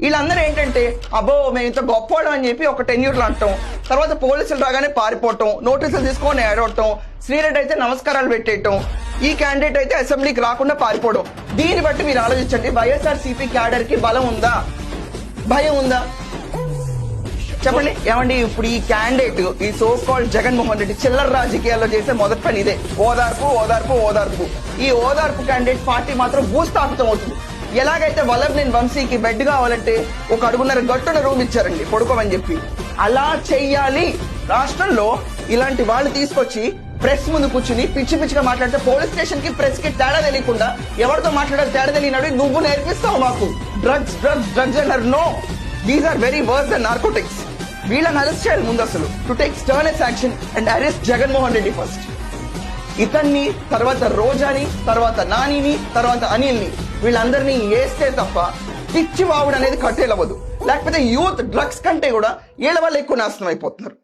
వీళ్ళందరూ ఏంటంటే అబ్బో మేము ఇంత గొప్పవాళ్ళం అని చెప్పి ఒక టెన్యూర్లు అంటాం, తర్వాత పోలీసులు రాగానే పారిపోవటం, నోటీసులు తీసుకొని ఏడవటం, శ్రీరెడ్డి అయితే నమస్కారాలు పెట్టేయటం, ఈ క్యాండిడేట్ అయితే అసెంబ్లీకి రాకుండా పారిపోవడం. దీన్ని బట్టి మీరు ఆలోచించండి, వైఎస్ఆర్సీపీ క్యాడర్ కి బలం ఉందా, భయం ఉందా? చెప్పండి. ఏమండి ఇప్పుడు ఈ క్యాండిడేట్, ఈ సో కాల్డ్ జగన్మోహన్ రెడ్డి చిల్లర రాజకీయాల్లో చేసే మొదటి పని ఇదే, ఓదార్పు ఓదార్పు ఓదార్పు. ఈ ఓదార్పు క్యాండిడేట్ పార్టీ మాత్రం భూస్థాపితం అవుతుంది. ఎలాగైతే వల్లభనేని వంశీకి బెడ్ కావాలంటే 1 అడుగున్నర గట్టున రూమ్ ఇచ్చారండి పడుకోమని చెప్పి, అలా చెయ్యాలి. రాష్ట్రంలో ఇలాంటి వాళ్ళు తీసుకొచ్చి ప్రెస్ ముందు కూర్చుని పిచ్చి పిచ్చిగా మాట్లాడితే పోలీస్ స్టేషన్ కి ప్రెస్ కి తేడా తెలియకుండా ఎవరితో మాట్లాడాలి తేడా తెలియనాడు నువ్వు నేర్పిస్తావు మాకు. డ్రగ్స్ డ్రగ్స్ డ్రగ్స్ అంటారు. No, these are very worse than narcotics. వీళ్ళని అరెస్ట్ చేయాలి ముందు అసలు, to take sternest action and arrest Jaganmohan Reddy first. ఇతన్ని, తర్వాత రోజాని, తర్వాత నానిని, తర్వాత అనిల్ని, వీళ్ళందరినీ వేస్తే తప్ప పిచ్చి వావుడు అనేది కట్టేలవదు. లేకపోతే యూత్ డ్రగ్స్ కంటే కూడా వీళ్ళ వల్ల ఎక్కువ నాశనం అయిపోతున్నారు.